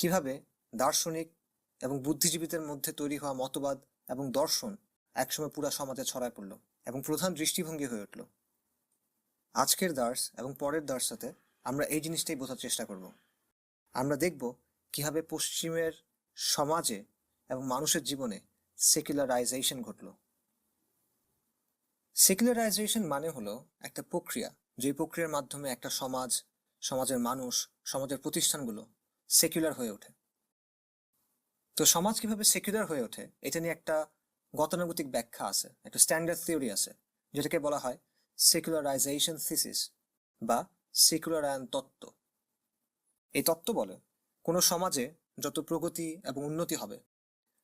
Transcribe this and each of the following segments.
কিভাবে দার্শনিক এবং বুদ্ধিজীবীদের মধ্যে তৈরি হওয়া মতবাদ এবং দর্শন একসময় পুরা সমাজে ছড়ায় পড়ল এবং প্রধান দৃষ্টিভঙ্গি হয়ে উঠল। আজকের দার্স এবং পরের দার্সাতে আমরা এই জিনিসটাই বোঝার চেষ্টা করব। আমরা দেখব কিভাবে পশ্চিমের সমাজে এবং মানুষের জীবনে সেকুলারাইজেশন ঘটল। সেকুলারাইজেশন মানে হলো একটা প্রক্রিয়া, যে প্রক্রিয়ার মাধ্যমে একটা সমাজ, সমাজের মানুষ, সমাজের প্রতিষ্ঠানগুলো সেকুলার হয়ে ওঠে। তো সমাজ কিভাবে সেকুলার হয়ে ওঠে এটা নিয়ে একটা গতানুগতিক ব্যাখ্যা আছে, একটা স্ট্যান্ডার্ড থিওরি আছে, যেটাকে বলা হয় সেকুলারাইজেশন থিসিস বা সেকুলারায়ন তত্ত্ব। এই তত্ত্ব বলে কোনো সমাজে যত প্রগতি এবং উন্নতি হবে,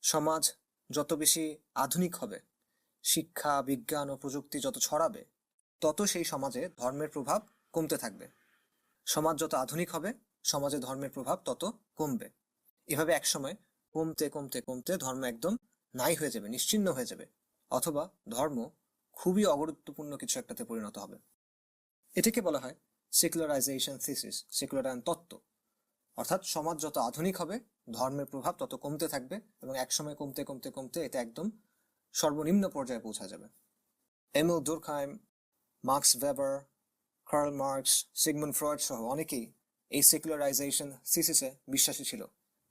সমাজ যত বেশি আধুনিক হবে, শিক্ষা, বিজ্ঞান ও প্রযুক্তি যত ছড়াবে, তত সেই সমাজে ধর্মের প্রভাব কমতে থাকবে। সমাজ যত আধুনিক হবে, সমাজে ধর্মের প্রভাব তত কমবে। এভাবে একসময় কমতে কমতে কমতে ধর্ম একদম নাই হয়ে যাবে, নিশ্চিহ্ন হয়ে যাবে, অথবা ধর্ম খুবই অগুরুত্বপূর্ণ কিছু একটাতে পরিণত হবে। এটাকে বলা হয় সেকুলারাইজেশন থিসিস, সেকুলারায়ন তত্ত্ব। অর্থাৎ সমাজ যত আধুনিক হবে, ধর্মের প্রভাব তত কমতে থাকবে এবং একসময় কমতে কমতে কমতে এটা একদম সর্বনিম্ন পর্যায়ে পৌঁছা যাবে। Emile Durkheim, Max Weber, Karl Marx, Sigmund Freud সহ অনেকেই এই সেকুলারাইজেশন থিসিসে বিশ্বাসী ছিল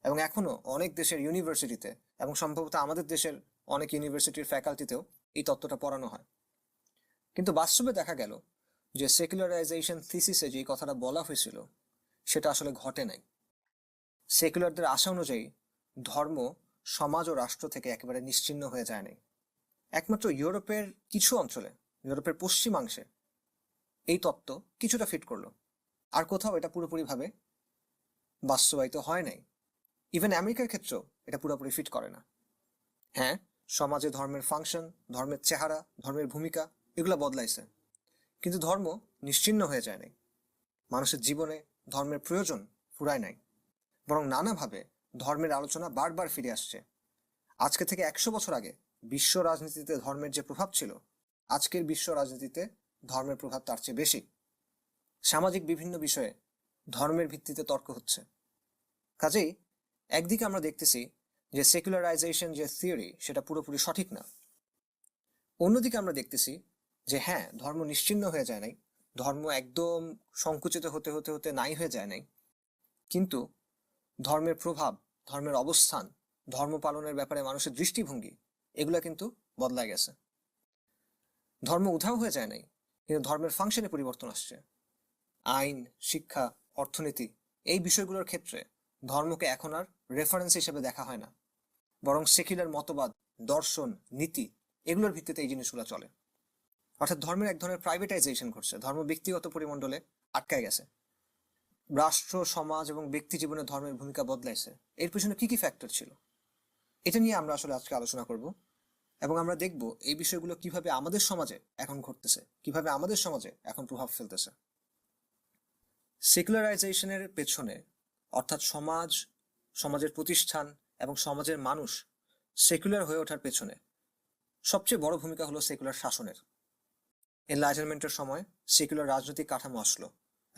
এবং এখনো অনেক দেশের ইউনিভার্সিটিতে এবং সম্ভবত আমাদের দেশের অনেক ইউনিভার্সিটির ফ্যাকাল্টিতেও এই তত্ত্বটা পড়ানো হয়। কিন্তু বাস্তবে দেখা গেল যে সেকুলারাইজেশন থিসিসে যে কথাটা বলা হয়েছিল সেটা আসলে ঘটে নাই। সেকুলারদের আশা অনুযায়ী ধর্ম সমাজ ও রাষ্ট্র থেকে একেবারে নিশ্চিহ্ন হয়ে যায় নাই। একমাত্র ইউরোপের কিছু অঞ্চলে, ইউরোপের পশ্চিমাংশে এই তত্ত্ব কিছুটা ফিট করলো, আর কোথাও এটা পুরোপুরিভাবে বাস্তবায়িত হয় নাই। ইভেন আমেরিকার ক্ষেত্রেও এটা পুরোপুরি ফিট করে না। হ্যাঁ, সমাজে ধর্মের ফাংশন, ধর্মের চেহারা, ধর্মের ভূমিকা এগুলো বদলাইছে, কিন্তু ধর্ম নিশ্চিহ্ন হয়ে যায় নাই। মানুষের জীবনে ধর্মের প্রয়োজন ফুরায় নাই, বরং নানাভাবে ধর্মের আলোচনা বারবার ফিরে আসছে। আজকে থেকে 100 বছর আগে বিশ্ব রাজনীতিতে ধর্মের যে প্রভাব ছিল, আজকের বিশ্ব রাজনীতিতে ধর্মের প্রভাব তার চেয়ে বেশি। সামাজিক বিভিন্ন বিষয়ে ধর্মের ভিত্তিতে তর্ক হচ্ছে। কাজেই একদিকে আমরা দেখতেছি যে সেকুলারাইজেশন যে থিওরি সেটা পুরোপুরি সঠিক না। অন্যদিকে আমরা দেখতেছি যে হ্যাঁ, ধর্ম নিশ্চিহ্ন হয়ে যায় নাই, ধর্ম একদম সংকুচিত হতে হতে হতে নাই হয়ে যায় নাই, কিন্তু ধর্মের প্রভাব, ধর্মের অবস্থান, ধর্ম পালনের ব্যাপারে মানুষের দৃষ্টিভঙ্গি এগুলা কিন্তু বদলায় গেছে। ধর্ম উধাও হয়ে যায় নাই, কিন্তু ধর্মের ফাংশনে পরিবর্তন আসছে। আইন, শিক্ষা, অর্থনীতি এই বিষয়গুলোর ক্ষেত্রে ধর্মকে এখন আর রেফারেন্স হিসেবে দেখা হয় না, বরং সেকুলার মতবাদ, দর্শন, নীতি এগুলোর ভিত্তিতে এই জিনিসগুলো চলে। অর্থাৎ ধর্মের এক ধরনের প্রাইভেটাইজেশন ঘটছে, ধর্ম ব্যক্তিগত পরিমণ্ডলে আটকায় গেছে। রাষ্ট্র, সমাজ এবং ব্যক্তি জীবনে ধর্মের ভূমিকা বদলাইছে। এর পিছনে কি কি ফ্যাক্টর ছিল এটা নিয়ে আমরা আসলে আজকে আলোচনা করব এবং আমরা দেখব এই বিষয়গুলো কিভাবে আমাদের সমাজে এখন ঘটতেছে, কিভাবে আমাদের সমাজে এখন প্রভাব ফেলতেছে। সেকুলারাইজেশনের পেছনে, অর্থাৎ সমাজ, সমাজের প্রতিষ্ঠান এবং সমাজের মানুষ সেকুলার হয়ে ওঠার পেছনে সবচেয়ে বড় ভূমিকা হলো সেকুলার শাসনের। এনলাইটেনমেন্টের সময় সেকুলার রাজনৈতিক কাঠামো আসলো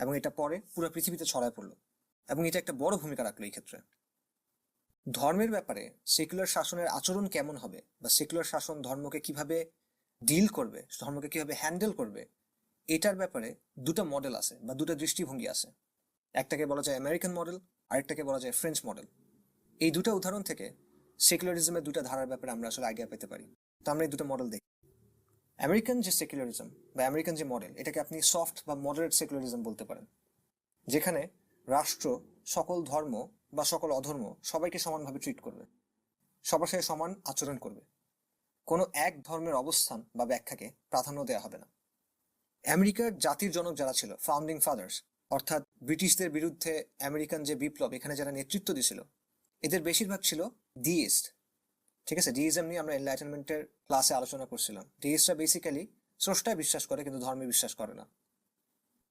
এবং এটা পরে পুরো পৃথিবীতে ছড়ায় পড়লো এবং এটা একটা বড় ভূমিকা রাখলো এই ক্ষেত্রে। ধর্মের ব্যাপারে সেকুলার শাসনের আচরণ কেমন হবে বা সেকুলার শাসন ধর্মকে কিভাবে ডিল করবে, ধর্মকে কিভাবে হ্যান্ডেল করবে, এটার ব্যাপারে দুটো মডেল আছে বা দুটো দৃষ্টিভঙ্গি আছে। একটাকে বলা যায় আমেরিকান মডেল, আরেকটাকে বলা যায় ফ্রেঞ্চ মডেল। এই দুটো উদাহরণ থেকে সেকুলারিজমের দুটো ধারার ব্যাপারে আমরা আসলে আইডিয়া পেতে পারি। তো আমরা এই দুটো মডেল দেখি। আমেরিকান যে সেকুলারিজম বা আমেরিকান যে মডেল, এটাকে আপনি সফট বা মডারেট সেকুলারিজম বলতে পারেন, যেখানে রাষ্ট্র সকল ধর্ম বা সকল অধর্ম সবাইকে সমানভাবে ট্রিট করবে, সবার সাথে সমান আচরণ করবে, কোনো এক ধর্মের অবস্থান বা ব্যাখ্যাকে প্রাধান্য দেওয়া হবে না। আমেরিকার জাতির জনক যারা ছিল, ফাউন্ডিং ফাদার্স, অর্থাৎ ব্রিটিশদের বিরুদ্ধে আমেরিকান যে বিপ্লব, এখানে যারা নেতৃত্ব দিয়েছিল, এদের বেশিরভাগ ছিল ডিইস্ট। ঠিক আছে, ডিইজম নিয়ে আমরা এনলাইটেনমেন্টের ক্লাসে আলোচনা করছিলাম। ডিইস্টরা বেসিক্যালি স্রষ্টায় বিশ্বাস করে কিন্তু ধর্মে বিশ্বাস করে না।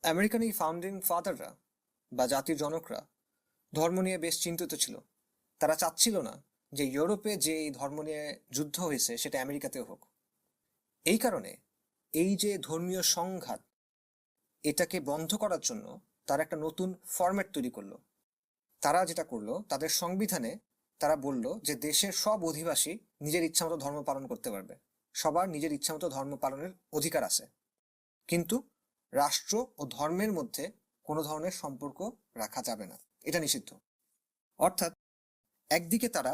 আমেরিকান এই ফাউন্ডিং ফাদাররা বা জাতির জনকরা ধর্ম নিয়ে বেশ চিন্তিত ছিল। তারা চাচ্ছিল না যে ইউরোপে যে এই ধর্ম নিয়ে যুদ্ধ হয়েছে সেটা আমেরিকাতেও হোক। এই কারণে এই যে ধর্মীয় সংঘাত, এটাকে বন্ধ করার জন্য তারা একটা নতুন ফরম্যাট তৈরি করলো। তারা যেটা করলো, তাদের সংবিধানে তারা বলল যে দেশের সব অধিবাসী নিজের ইচ্ছামতো ধর্ম পালন করতে পারবে, সবার নিজের ইচ্ছামতো ধর্ম পালনের অধিকার আছে, কিন্তু রাষ্ট্র ও ধর্মের মধ্যে কোনো ধরনের সম্পর্ক রাখা যাবে না, এটা নিষিদ্ধ। অর্থাৎ একদিকে তারা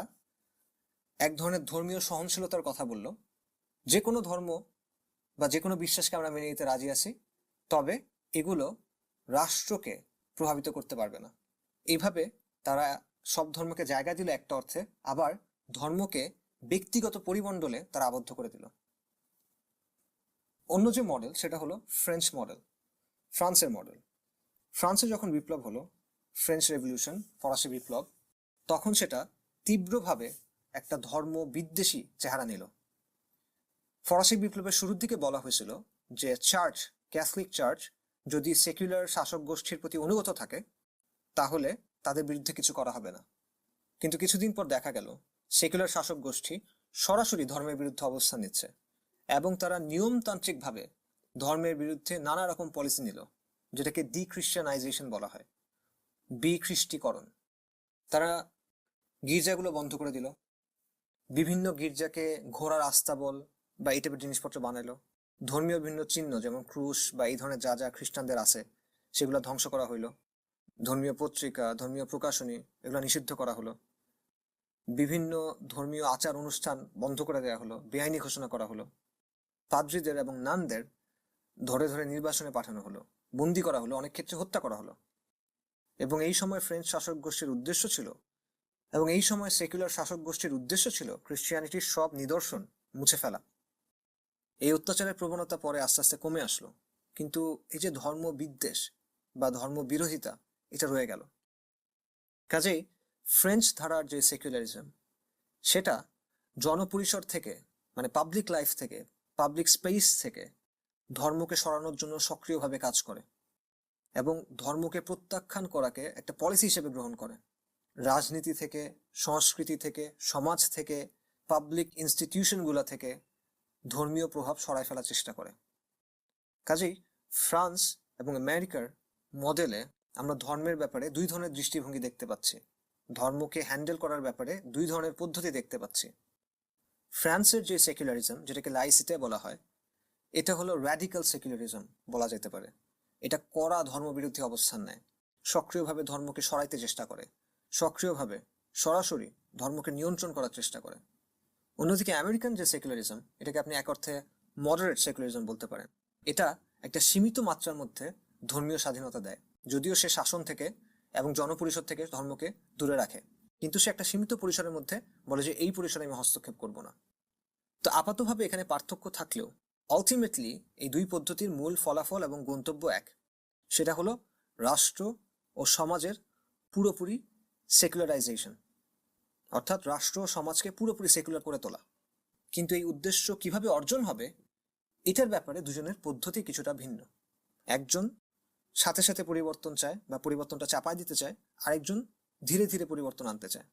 এক ধরনের ধর্মীয় সহনশীলতার কথা বলল, যে কোনো ধর্ম বা যে কোনো বিশ্বাসকে আমরা মেনে নিতে রাজি আছি, তবে এগুলো রাষ্ট্রকে প্রভাবিত করতে পারবে না। এইভাবে তারা সব ধর্মকে জায়গা দিল একটা অর্থে, আবার ধর্মকে ব্যক্তিগত পরিমণ্ডলে তারা আবদ্ধ করে দিল। অন্য যে মডেল সেটা হলো ফ্রেঞ্চ মডেল, ফ্রান্সের মডেল। ফ্রান্সে যখন বিপ্লব হলো, ফ্রেঞ্চ রেভলিউশন, ফরাসি বিপ্লব, তখন সেটা তীব্রভাবে একটা ধর্ম বিদ্বেষী চেহারা নিল। ফরাসি বিপ্লবের শুরুর দিকে বলা হয়েছিল যে চার্চ, ক্যাথলিক চার্চ যদি সেকুলার শাসক গোষ্ঠীর প্রতি অনুগত থাকে তাহলে তাদের বিরুদ্ধে কিছু করা হবে না। কিন্তু কিছুদিন পর দেখা গেল সেকুলার শাসক গোষ্ঠী সরাসরি ধর্মের বিরুদ্ধে অবস্থান নিচ্ছে এবং তারা নিয়মতান্ত্রিকভাবে ধর্মের বিরুদ্ধে নানা রকম পলিসি নিল, যেটাকে ডিক্রিশ্চিয়ানাইজেশন বলা হয়, বিখ্রিস্টীকরণ। তারা গির্জাগুলো বন্ধ করে দিল, বিভিন্ন গির্জাকে ঘোড়ার আস্তাবল বা এই টাইপের জিনিসপত্র বানাইলো, ধর্মীয় বিভিন্ন চিহ্ন যেমন ক্রুশ বা এই ধরনের যা যা খ্রিস্টানদের আছে সেগুলো ধ্বংস করা হইলো, ধর্মীয় পত্রিকা, ধর্মীয় প্রকাশনী এগুলো নিষিদ্ধ করা হলো, বিভিন্ন ধর্মীয় আচার অনুষ্ঠান বন্ধ করে দেওয়া হলো, বেআইনি ঘোষণা করা হলো, পাদ্রীদের এবং নানদের ধরে ধরে নির্বাসনে পাঠানো হলো, বন্দি করা হলো, অনেক ক্ষেত্রে হত্যা করা হলো। এবং এই সময় ফ্রেঞ্চ শাসক গোষ্ঠীর উদ্দেশ্য ছিল, এবং এই সময় সেকুলার শাসক গোষ্ঠীর উদ্দেশ্য ছিল ক্রিশ্চিয়ানিটির সব নিদর্শন মুছে ফেলা। এই অত্যাচারের প্রবণতা পরে আস্তে আস্তে কমে আসলো, কিন্তু এই যে ধর্ম বিদ্বেষ বা ধর্ম বিরোধিতা, এটা রয়ে গেল। কাজেই ফ্রেঞ্চ ধারার যে সেকুলারিজম, সেটা জনপরিসর থেকে, মানে পাবলিক লাইফ থেকে, পাবলিক স্পেস থেকে ধর্মকে সরানোর জন্য সক্রিয়ভাবে কাজ করে এবং ধর্মকে প্রত্যাখ্যান করাকে একটা পলিসি হিসেবে গ্রহণ করে। রাজনীতি থেকে, সংস্কৃতি থেকে, সমাজ থেকে, পাবলিক ইনস্টিটিউশনগুলো থেকে ধর্মীয় প্রভাব সরায় ফেলার চেষ্টা করে। কাজেই ফ্রান্স এবং আমেরিকার মডেলে আমরা ধর্মের ব্যাপারে দুই ধরনের দৃষ্টিভঙ্গি দেখতে পাচ্ছি, ধর্মকে হ্যান্ডেল করার ব্যাপারে দুই ধরনের পদ্ধতি দেখতে পাচ্ছি। ফ্রান্সের যে সেকুলারিজম, যেটাকে লাইসিতে বলা হয়, এটা হলো র্যাডিক্যাল সেকুলারিজম বলা যেতে পারে। এটা কড়া ধর্মবিরোধী অবস্থান নেয়, সক্রিয়ভাবে ধর্মকে সরাইতে চেষ্টা করে, সক্রিয়ভাবে সরাসরি ধর্মকে নিয়ন্ত্রণ করার চেষ্টা করে। অন্যদিকে আমেরিকান যে সেকুলারিজম, এটাকে আপনি এক অর্থে মডারেট সেকুলারিজম বলতে পারেন। এটা একটা সীমিত মাত্রার মধ্যে ধর্মীয় স্বাধীনতা দেয়, যদিও সে শাসন থেকে এবং জনপরিষদ থেকে ধর্মকে দূরে রাখে, কিন্তু সে একটা সীমিত পরিসরের মধ্যে বলে যে এই পরিসরে আমি হস্তক্ষেপ করব না। তো আপাতভাবে এখানে পার্থক্য থাকলেও আলটিমেটলি এই দুই পদ্ধতির মূল ফলাফল এবং গন্তব্য এক, সেটা হলো রাষ্ট্র ও সমাজের পুরোপুরি সেকুলারাইজেশন, অর্থাৎ রাষ্ট্র ও সমাজকে পুরোপুরি সেকুলার করে তোলা। কিন্তু এই উদ্দেশ্য কিভাবে অর্জন হবে, এটার ব্যাপারে দুজনের পদ্ধতি কিছুটা ভিন্ন। একজন সাথে সাথে পরিবর্তন চায় বা পরিবর্তনটা চাপায় দিতে চায়, আরেকজন ধীরে ধীরে পরিবর্তন আনতে চায়।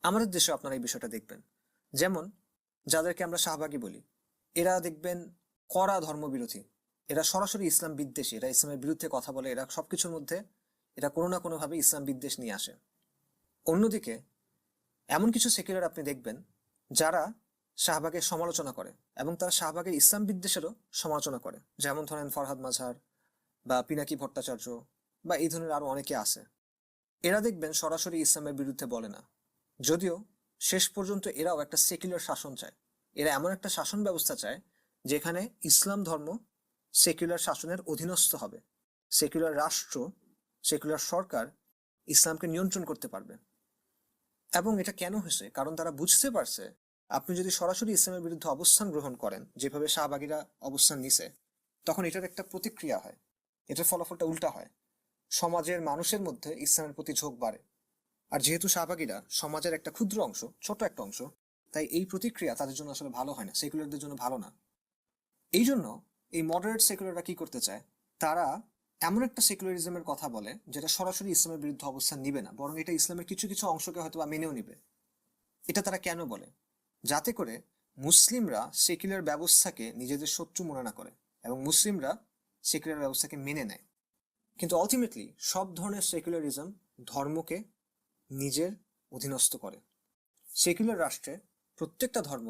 আমাদের দেশে আপনারা এই বিষয়টা দেখবেন, যেমন যাদেরকে আমরা শাহবাগী বলি, এরা দেখবেন কড়া ধর্মবিরোধী, এরা সরাসরি ইসলাম বিদ্বেষী, এরা ইসলামের বিরুদ্ধে কথা বলে, এরা সবকিছুর মধ্যে এরা কোনো না কোনোভাবে ইসলাম বিদ্বেষ নিয়ে আসে। অন্যদিকে এমন কিছু সেকুলার আপনি দেখবেন যারা শাহবাগের সমালোচনা করে এবং তারা শাহবাগের ইসলাম বিদ্বেষেরও সমালোচনা করে, যেমন ধরেন ফরহাদ মাঝহার বা পিনাকি ভট্টাচার্য বা এই ধরনের আরো অনেকে আছে। এরা দেখবেন সরাসরি ইসলামের বিরুদ্ধে বলে না, যদিও শেষ পর্যন্ত এরাও একটা সেকুলার শাসন চায়। এরা এমন একটা শাসন ব্যবস্থা চায় যেখানে ইসলাম ধর্ম সেকুলার শাসনের অধীনস্থ হবে, সেকুলার রাষ্ট্র, সেকুলার সরকার ইসলামকে নিয়ন্ত্রণ করতে পারবে। এবং এটা কেন হয়েছে? কারণ তারা বুঝতে পারছে আপনি যদি সরাসরি ইসলামের বিরুদ্ধে অবস্থান গ্রহণ করেন, যেভাবে শাহবাগীরা অবস্থান নিছে, তখন এটার একটা প্রতিক্রিয়া হয়, এটার ফলাফলটা উল্টা হয়, সমাজের মানুষের মধ্যে ইসলামের প্রতি ঝোঁক বাড়ে। আর যেহেতু শাহবাগীরা সমাজের একটা ক্ষুদ্র অংশ, ছোট একটা অংশ, তাই এই প্রতিক্রিয়া তাদের জন্য আসলে ভালো হয় না, সেকুলারদের জন্য ভালো না। এই জন্য এই মডারেট সেকুলাররা কি করতে চায়, তারা এমন একটা সেকুলারিজমের কথা বলে যেটা সরাসরি ইসলামের বিরুদ্ধে অবস্থান নিবে না, বরং এটা ইসলামের কিছু কিছু অংশকে হয়তো বা মেনেও নিবে। এটা তারা কেন বলে? যাতে করে মুসলিমরা সেকুলার ব্যবস্থাকে নিজেদের শত্রু মনে না করে এবং মুসলিমরা সেকুলার ব্যবস্থাকে মেনে নেয়। কিন্তু আলটিমেটলি সব ধরনের সেকুলারিজম ধর্মকে নিজের অধীনস্থ করে। সেকুলার রাষ্ট্রে প্রত্যেকটা ধর্ম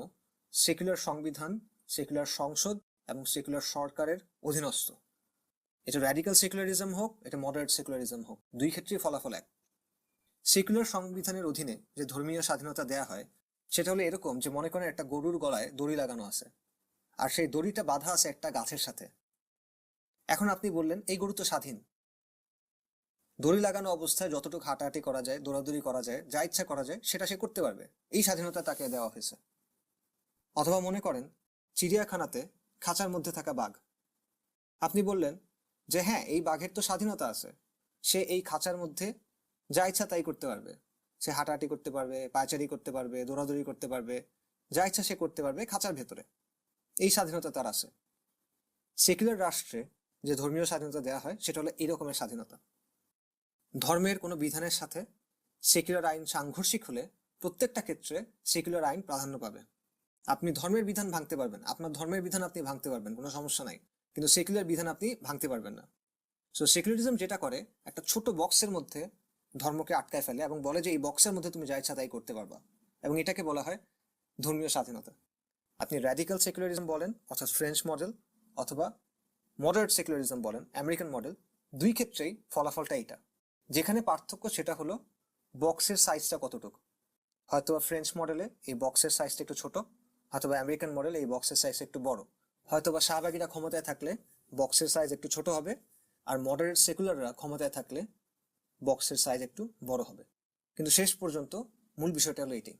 সেকুলার সংবিধান, সেকুলার সংসদ এবং সেকুলার সরকারের অধীনস্থ। এটা র্যাডিক্যাল সেকুলারিজম হোক, এটা মডারেট সেকুলারিজম হোক, দুই ক্ষেত্রেই ফলাফল এক। সেকুলার সংবিধানের অধীনে যে ধর্মীয় স্বাধীনতা দেয়া হয় সেটা হলো এরকম যে, মনে করেন একটা গরুর গলায় দড়ি লাগানো আছে, আর সেই দড়িটা বাঁধা আছে একটা গাছের সাথে। এখন আপনি বললেন এই গরু তো স্বাধীন, দড়ি লাগানো অবস্থায় যতটুকু হাঁটাহাঁটি করা যায়, দৌড়াদৌড়ি করা যায়, যা ইচ্ছা করা যায় সেটা সে করতে পারবে, এই স্বাধীনতা তাকে দেওয়া হয়েছে। অথবা মনে করেন চিড়িয়াখানাতে খাঁচার মধ্যে থাকা বাঘ, আপনি বললেন যে হ্যাঁ, এই বাঘের তো স্বাধীনতা আছে, সে এই খাঁচার মধ্যে যা ইচ্ছা তাই করতে পারবে, সে হাঁটাহাঁটি করতে পারবে, পায়চারি করতে পারবে, দৌড়াদৌড়ি করতে পারবে, যা ইচ্ছা সে করতে পারবে খাঁচার ভেতরে, এই স্বাধীনতা তার আছে। সেকুলার রাষ্ট্রে যে ধর্মীয় স্বাধীনতা দেওয়া হয় সেটা হলো এই রকমের স্বাধীনতা। ধর্মের কোনো বিধানের সাথে সেকুলার আইন সাংঘর্ষিক হলে প্রত্যেকটা ক্ষেত্রে সেকুলার আইন প্রাধান্য পাবে। আপনি ধর্মের বিধান ভাঙতে পারবেন, আপনার ধর্মের বিধান আপনি ভাঙতে পারবেন, কোনো সমস্যা নাই, কিন্তু সেকুলার বিধান আপনি ভাঙতে পারবেন না। সো সেকুলারিজম যেটা করে, একটা ছোট বক্সের মধ্যে ধর্মকে আটকায় ফেলে এবং বলে যে এই বক্সের মধ্যে তুমি যা ইচ্ছা তাই করতে পারবা, এবং এটাকে বলা হয় ধর্মীয় স্বাধীনতা। আপনি র্যাডিক্যাল সেকুলারিজম বলেন, অর্থাৎ ফ্রেঞ্চ মডেল, অথবা মডারেট সেকুলারিজম বলেন, আমেরিকান মডেল, দুই ক্ষেত্রেই ফলাফলটা এটা। যেখানে পার্থক্য সেটা হলো বক্সের সাইজটা কতটুকু। হয়তোবা ফ্রেঞ্চ মডেলে এই বক্সের সাইজটা একটু ছোট, হয়তোবা আমেরিকান মডেলে এই বক্সের সাইজ একটু বড়। হয়তোবা শাহবাগীরা ক্ষমতায় থাকলে বক্সের সাইজ একটু ছোট হবে, আর মডারেট সেকুলাররা ক্ষমতায় থাকলে বক্সের সাইজ একটু বড় হবে। কিন্তু শেষ পর্যন্ত মূল বিষয়টা হলো এটাই।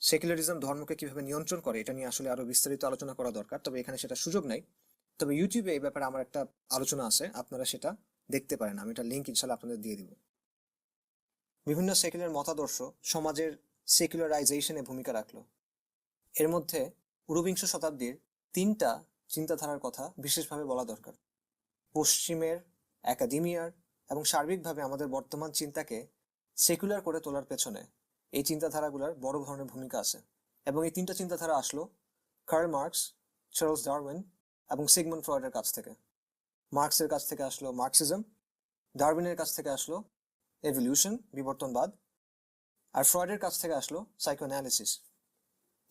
সেকুলারিজম ধর্মকে কিভাবে নিয়ন্ত্রণ করে এটা নিয়ে আসলে আরো বিস্তারিত আলোচনা করা দরকার, তবে এখানে সেটা সুযোগ নাই। তবে ইউটিউবে এই ব্যাপারে আমার একটা আলোচনা আছে, আপনারা সেটা দেখতে পারেন, আমি এটা লিঙ্ক ইনশাল্লাহ আপনাদের দিয়ে দিব। বিভিন্ন সেকুলার মতাদর্শ সমাজের সেকুলারাইজেশনে ভূমিকা রাখলো। এর মধ্যে ঊনবিংশ শতাব্দীর তিনটা চিন্তাধারার কথা বিশেষভাবে বলা দরকার। পশ্চিমের, একাডেমিয়ার এবং সার্বিকভাবে আমাদের বর্তমান চিন্তাকে সেকুলার করে তোলার পেছনে এই চিন্তাধারাগুলোর বড় ধরনের ভূমিকা আছে। এবং এই তিনটা চিন্তাধারা আসলো কার্ল মার্কস, চার্লস ডারউইন এবং সিগমুন্ড ফ্রয়েডের কাছ থেকে। মার্কসের কাছ থেকে আসলো মার্কসিজম, ডারউইনের কাছ থেকে আসলো এভলিউশন, বিবর্তনবাদ, আর ফ্রয়েডের কাছ থেকে আসলো সাইকোঅ্যানালিসিস।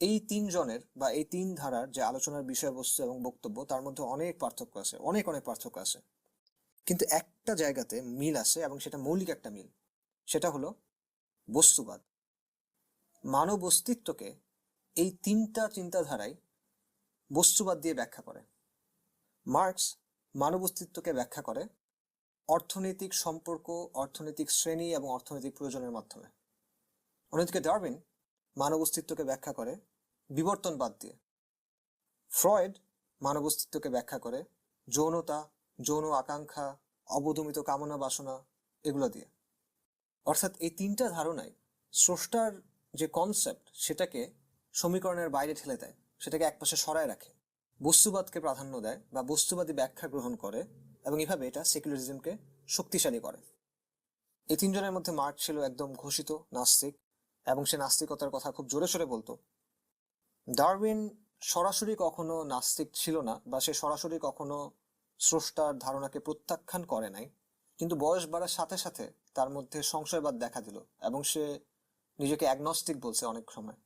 এই তিনজনের বা এই তিন ধারার যে আলোচনার বিষয়বস্তু এবং বক্তব্য, তার মধ্যে অনেক পার্থক্য আছে, অনেক পার্থক্য আছে, কিন্তু একটা জায়গাতে মিল আছে, এবং সেটা মৌলিক একটা মিল। সেটা হলো বস্তুবাদ। মানব অস্তিত্বকে এই তিনটা চিন্তাধারায় বস্তুবাদ দিয়ে ব্যাখ্যা করে। মার্কস মানব অস্তিত্বকে ব্যাখ্যা করে অর্থনৈতিক সম্পর্ক, অর্থনৈতিক শ্রেণী এবং অর্থনৈতিক প্রয়োজনের মাধ্যমে। অন্যদিকে ডারউইন মানব অস্তিত্বকে ব্যাখ্যা করে বিবর্তনবাদ দিয়ে। ফ্রয়েড মানব অস্তিত্বকে ব্যাখ্যা করে যৌনতা, যৌন আকাঙ্ক্ষা, অবদমিত কামনা বাসনা, এগুলো দিয়ে। অর্থাৎ এই তিনটা ধারণায় স্রষ্টার যে কনসেপ্ট সেটাকে সমীকরণের বাইরে ঠেলে দেয়, সেটাকে একপাশে সরায় রাখে, বস্তুবাদকে প্রাধান্য দেয় বা বস্তুবাদী ব্যাখ্যা গ্রহণ করে, এবং এভাবে এটা সেকুলারিজমকে শক্তিশালী করে। এই তিনজনের মধ্যে মার্কস ছিল একদম ঘোষিত নাস্তিক, এবং সে নাস্তিকতার কথা খুব জোরে সোরে বলতো। ডারউইন সরাসরি কখনো নাস্তিক ছিল না, বা সে সরাসরি কখনো স্রষ্টার ধারণাকে প্রত্যাখ্যান করে নাই, কিন্তু বয়স বাড়ার সাথে সাথে তার মধ্যে সংশয়বাদ দেখা দিল এবং সে নিজেকে অ্যাগনস্টিক বলছে অনেক সময়।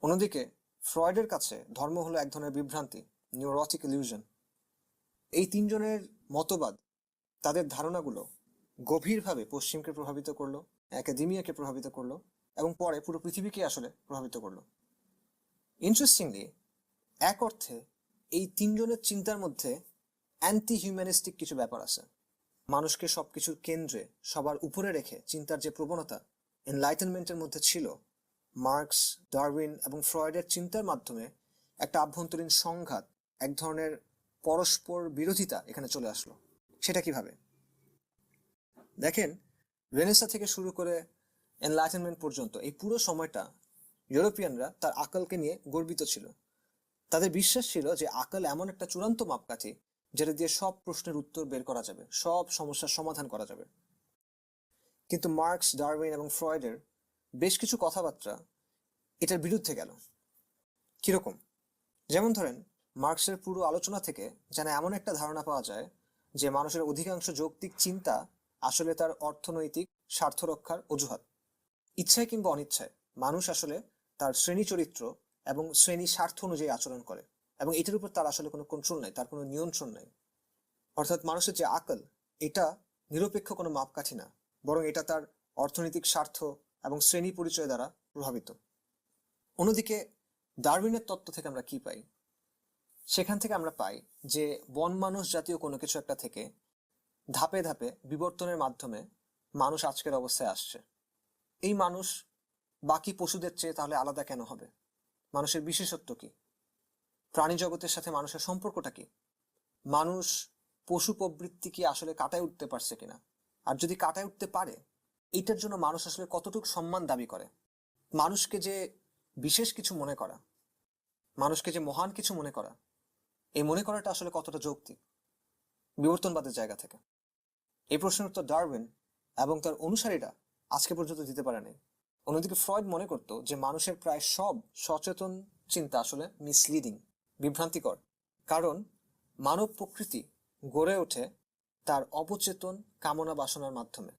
অন্যদিকে ফ্রয়েডের কাছে ধর্ম হলো এক ধরনের বিভ্রান্তি, নিউরোটিক ইলিউশন। এই তিনজনের মতবাদ, তাদের ধারণাগুলো গভীরভাবে পশ্চিমকে প্রভাবিত করলো, একাডেমিয়াকে প্রভাবিত করলো, এবং পরে পুরো পৃথিবীকে আসলে প্রভাবিত করলো। ইন্টারেস্টিংলি, এক অর্থে এই তিনজনের চিন্তার মধ্যে অ্যান্টি হিউম্যানিস্টিক কিছু ব্যাপার আছে। মানুষকে সবকিছুর কেন্দ্রে, সবার উপরে রেখে চিন্তার যে প্রবণতা এনলাইটেনমেন্টের মধ্যে ছিল, মার্কস, ডারউইন এবং ফ্রয়েডের চিন্তার মাধ্যমে একটা আভ্যন্তরীণ সংঘাত, এক ধরনের পরস্পর বিরোধিতা এখানে চলে আসলো। সেটা কিভাবে দেখেন, রেনেসা থেকে শুরু করে এনলাইটেনমেন্ট পর্যন্ত এই পুরো সময়টা ইউরোপিয়ানরা তার আকলকে নিয়ে গর্বিত ছিল। তাদের বিশ্বাস ছিল যে আকল এমন একটা চূড়ান্ত মাপকাঠি যেটা দিয়ে সব প্রশ্নের উত্তর বের করা যাবে, সব সমস্যার সমাধান করা যাবে। কিন্তু মার্কস, ডারউইন এবং ফ্রয়েডের বেশ কিছু কথাবার্তা এটার বিরুদ্ধে গেল। কিরকম? যেমন ধরেন, মার্কসের পুরো আলোচনা থেকে যেন এমন একটা ধারণা পাওয়া যায় যে মানুষের অধিকাংশ যৌক্তিক চিন্তা আসলে তার অর্থনৈতিক স্বার্থ রক্ষার অজুহাত। ইচ্ছায় কিংবা অনিচ্ছায় মানুষ আসলে তার শ্রেণী চরিত্র এবং শ্রেণী স্বার্থ অনুযায়ী আচরণ করে, এবং এটার উপর তার আসলে কোনো কন্ট্রোল নাই, তার কোনো নিয়ন্ত্রণ নাই। অর্থাৎ মানুষের যে আকল, এটা নিরপেক্ষ কোনো মাপকাঠি না, বরং এটা তার অর্থনৈতিক স্বার্থ এবং শ্রেণী পরিচয় দ্বারা প্রভাবিত। অন্যদিকে ডারউইনের তত্ত্ব থেকে আমরা কি পাই? সেখান থেকে আমরা পাই যে বন মানুষ জাতীয় কোনো কিছু একটা থেকে ধাপে ধাপে বিবর্তনের মাধ্যমে মানুষ আজকের অবস্থায় আসছে। এই মানুষ বাকি পশুদের চেয়ে তাহলে আলাদা কেন হবে? মানুষের বিশেষত্ব কি? প্রাণী জগতের সাথে মানুষের সম্পর্কটা কি? মানুষ পশু প্রবৃত্তি কি আসলে কাটায় উঠতে পারছে কিনা? আর যদি কাটায় উঠতে পারে, এইটার জন্য মানুষ আসলে কতটুকু সম্মান দাবি করে? মানুষকে যে বিশেষ কিছু মনে করা, মানুষকে যে মহান কিছু মনে করা, এই মনে করাটা আসলে কতটা যৌক্তিক বিবর্তনবাদের জায়গা থেকে? এই প্রশ্নের উত্তর ডারউইন এবং তার অনুসারীরা আজকে পর্যন্ত দিতে পারে নাই। অন্যদিকে ফ্রয়েড মনে করত যে মানুষের প্রায় সব সচেতন চিন্তা আসলে মিসলিডিং, বিভ্রান্তিকর, কারণ মানব প্রকৃতি গড়ে ওঠে তার অবচেতন কামনা বাসনার মাধ্যমে।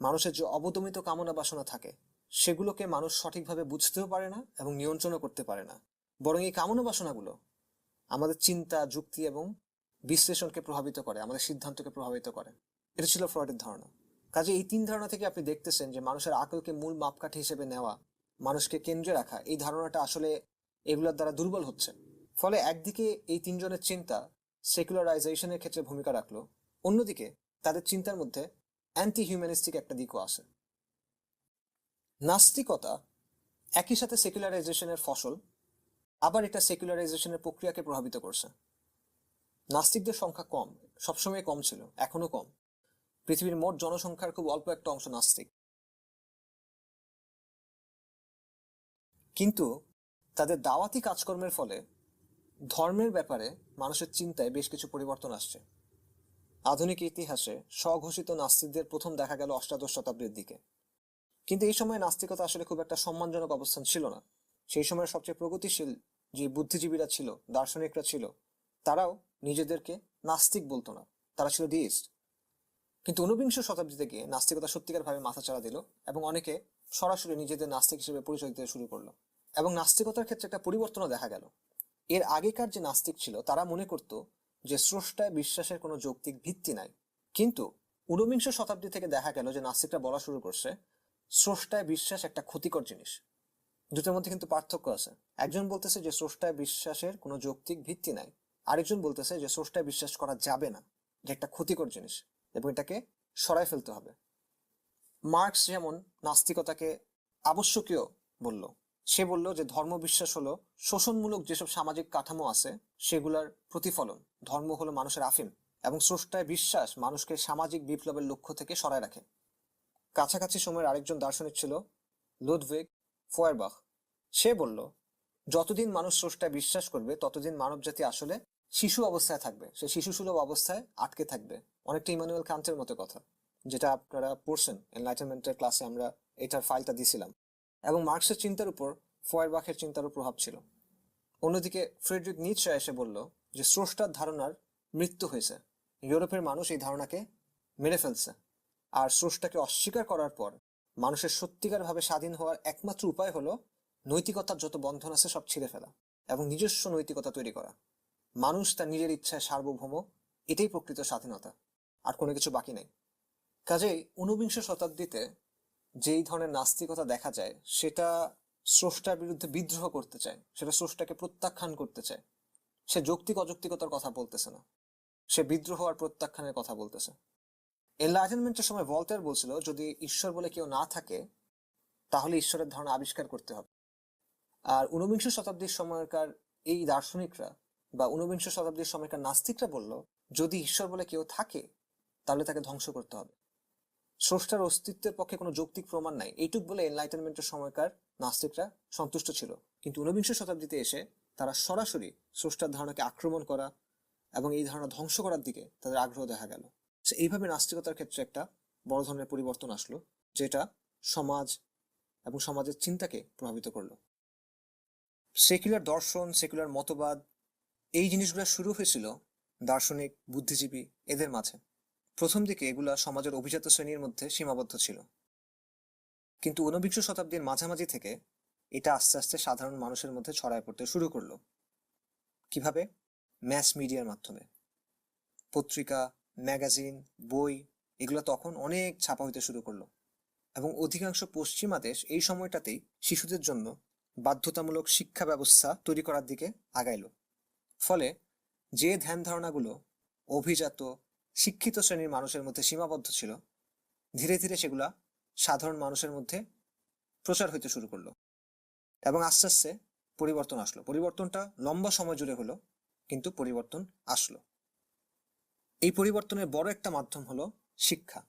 মানুষের যে অবদমিত কামনা বাসনা থাকে, সেগুলোকে মানুষ সঠিকভাবে বুঝতেও পারে না এবং নিয়ন্ত্রণও করতে পারে না, বরং এই কামনা বাসনাগুলো আমাদের চিন্তা, যুক্তি এবং বিশ্লেষণকে প্রভাবিত করে, আমাদের সিদ্ধান্তকে প্রভাবিত করে। এটা ছিল ফ্রয়েডের ধারণা। কাজে এই তিন ধারণা থেকে আপনি দেখতেছেন যে মানুষের আকলকে মূল মাপকাঠি হিসেবে নেওয়া, মানুষকে কেন্দ্রে রাখা, এই ধারণাটা আসলে এগুলোর দ্বারা দুর্বল হচ্ছে। ফলে একদিকে এই তিনজনের চিন্তা সেকুলারাইজেশনের ক্ষেত্রে ভূমিকা রাখলো, অন্যদিকে তাদের চিন্তার মধ্যে অ্যান্টি হিউম্যানিস্টিক একটা দিকও আছে। নাস্তিকতা একই সাথে সেকুলারাইজেশনের ফসল, আবার এটা সেকুলারাইজেশনের প্রক্রিয়াকে প্রভাবিত করছে। নাস্তিকদের সংখ্যা কম, সবসময় কম ছিল, এখনো কম। পৃথিবীর মোট জনসংখ্যার খুব অল্প একটা অংশ নাস্তিক। কিন্তু তাদের দাওয়াতি কাজকর্মের ফলে ধর্মের ব্যাপারে মানুষের চিন্তায় বেশ কিছু পরিবর্তন আসছে। আধুনিক ইতিহাসে স্বঘোষিত নাস্তিকদের প্রথম দেখা গেল অষ্টাদশ শতাব্দীর দিকে। কিন্তু এই সময় নাস্তিকতা আসলে খুব একটা সম্মানজনক অবস্থান ছিল না। সেই সময়ের সবচেয়ে প্রগতিশীল যে বুদ্ধিজীবীরা ছিল, দার্শনিকরা ছিল, তারাও নিজেদেরকে নাস্তিক বলতো না, তারা ছিল ডিইস্ট। কিন্তু ঊনবিংশ শতাব্দীতে গিয়ে নাস্তিকতা সত্যিকার ভাবে মাথাচাড়া দিল এবং অনেকে সরাসরি নিজেদের নাস্তিক হিসেবে পরিচয় দিতে শুরু করলো, এবং নাস্তিকতার ক্ষেত্রে একটা পরিবর্তনও দেখা গেল। এর আগেকার যে নাস্তিক ছিল তারা মনে করত যে স্রষ্টায় বিশ্বাসের কোনো যৌক্তিক ভিত্তি নাই। কিন্তু ঊনবিংশ শতাব্দী থেকে দেখা গেল যে নাস্তিকরা বলা শুরু করছে স্রষ্টায় বিশ্বাস একটা ক্ষতিকর জিনিস। দুটোর মধ্যে কিন্তু পার্থক্য আছে। একজন বলতেছে যে স্রষ্টায় বিশ্বাসের কোনো যৌক্তিক ভিত্তি নাই, আরেকজন বলতেছে যে স্রষ্টায় বিশ্বাস করা যাবে না, যে একটা ক্ষতিকর জিনিস এবং এটাকে সরাই ফেলতে হবে। মার্কস যেমন নাস্তিকতাকে আবশ্যকীয় বলল, সে বলল যে ধর্ম বিশ্বাস হলো শোষণমূলক যেসব সামাজিক কাঠামো আছে সেগুলোর প্রতিফলন, ধর্ম হলো মানুষের আফিম, এবং স্রষ্টায় বিশ্বাস মানুষকে সামাজিক বিপ্লবের লক্ষ্য থেকে সরায় রাখে। কাছাকাছি সময়ের আরেকজন দার্শনিক ছিল লুডভিগ ফয়েরবাখ। সে বলল যতদিন মানুষ স্রষ্টায় বিশ্বাস করবে ততদিন মানব জাতি আসলে শিশু অবস্থায় থাকবে, সে শিশু সুলভ অবস্থায় আটকে থাকবে। অনেকটা ইমানুয়েল কান্টের মতো কথা, যেটা আপনারা পড়ছেন এনলাইটেনমেন্টের ক্লাসে, আমরা এটার ফাইলটা দিছিলাম। এবং মার্কসের চিন্তার উপর ফয়েরবাখের চিন্তারও প্রভাব ছিল। অন্যদিকে ফ্রেডরিক নিটশে এসে বলল যে স্রষ্টার ধারণার মৃত্যু হয়েছে, ইউরোপের মানুষ এই ধারণাকে মেরে ফেলছে, আর স্রষ্টাকে অস্বীকার করার পর মানুষের সত্যিকার ভাবে স্বাধীন হওয়ার একমাত্র উপায় হলো নৈতিকতার যত বন্ধন আছে সব ছিঁড়ে ফেলা এবং নিজস্ব নৈতিকতা তৈরি করা। মানুষ তার নিজের ইচ্ছায় সার্বভৌম, এটাই প্রকৃত স্বাধীনতা, আর কোনো কিছু বাকি নেই। কাজেই ঊনবিংশ শতাব্দীতে যেই ধরনের নাস্তিকতা দেখা যায় সেটা স্রষ্টার বিরুদ্ধে বিদ্রোহ করতে চায়, সেটা স্রষ্টাকে প্রত্যাখ্যান করতে চায়। সে যৌক্তিক অযৌক্তিকতার কথা বলতেছে না, সে বিদ্রোহ আর প্রত্যাখ্যানের কথা বলতেছে। এনলাইটেনমেন্টের সময় ভলতেয়ার বলছিল যদি ঈশ্বর বলে কেউ না থাকে তাহলে ঈশ্বরের ধারণা আবিষ্কার করতে হবে। আর ঊনবিংশ শতাব্দীর সময়কার এই দার্শনিকরা বা ঊনবিংশ শতাব্দীর সময়কার নাস্তিকরা বলল যদি ঈশ্বর বলে কেউ থাকে তাহলে তাকে ধ্বংস করতে হবে। স্রষ্টার অস্তিত্বের পক্ষে কোনো যৌক্তিক প্রমাণ নাই, এইটুক বলে এনলাইটেনমেন্টের সময়কার নাস্তিকরা সন্তুষ্ট ছিল। কিন্তু ঊনবিংশ শতাব্দীতে এসে তারা সরাসরি স্রষ্টার ধারণাকে আক্রমণ করা এবং এই ধারণা ধ্বংস করার দিকে তাদের আগ্রহ দেখা গেল। এইভাবে নাস্তিকতার ক্ষেত্রে একটা বড় ধরনের পরিবর্তন আসলো, যেটা সমাজ এবং সমাজের চিন্তাকে প্রভাবিত করলো। সেকুলার দর্শন, সেকুলার মতবাদ, এই জিনিসগুলো শুরু হয়েছিল দার্শনিক, বুদ্ধিজীবী এদের মাঝে। প্রথম দিকে এগুলা সমাজের অভিজাত শ্রেণীর মধ্যে সীমাবদ্ধ ছিল, কিন্তু ঊনবিংশ শতাব্দীর মাঝামাঝি থেকে এটা আস্তে আস্তে সাধারণ মানুষের মধ্যে ছড়ায় পড়তে শুরু করলো। কিভাবে? ম্যাস মিডিয়ার মাধ্যমে। পত্রিকা, ম্যাগাজিন, বই এগুলো তখন অনেক ছাপা হইতে শুরু করলো, এবং অধিকাংশ পশ্চিমা দেশ এই সময়টাতেই শিশুদের জন্য বাধ্যতামূলক শিক্ষা ব্যবস্থা তৈরি করার দিকে আগাইলো। ফলে যে ধ্যান ধারণাগুলো অভিজাত শিক্ষিত শ্রেণীর মানুষের মধ্যে সীমাবদ্ধ ছিল, ধীরে ধীরে সেগুলা সাধারণ মানুষের মধ্যে প্রচার হইতে শুরু করলো, এবং আস্তে আস্তে পরিবর্তন আসলো। পরিবর্তনটা লম্বা সময় জুড়ে হলো, কিন্তু পরিবর্তন আসলো। এই পরিবর্তনের বড় একটা মাধ্যম হলো শিক্ষা।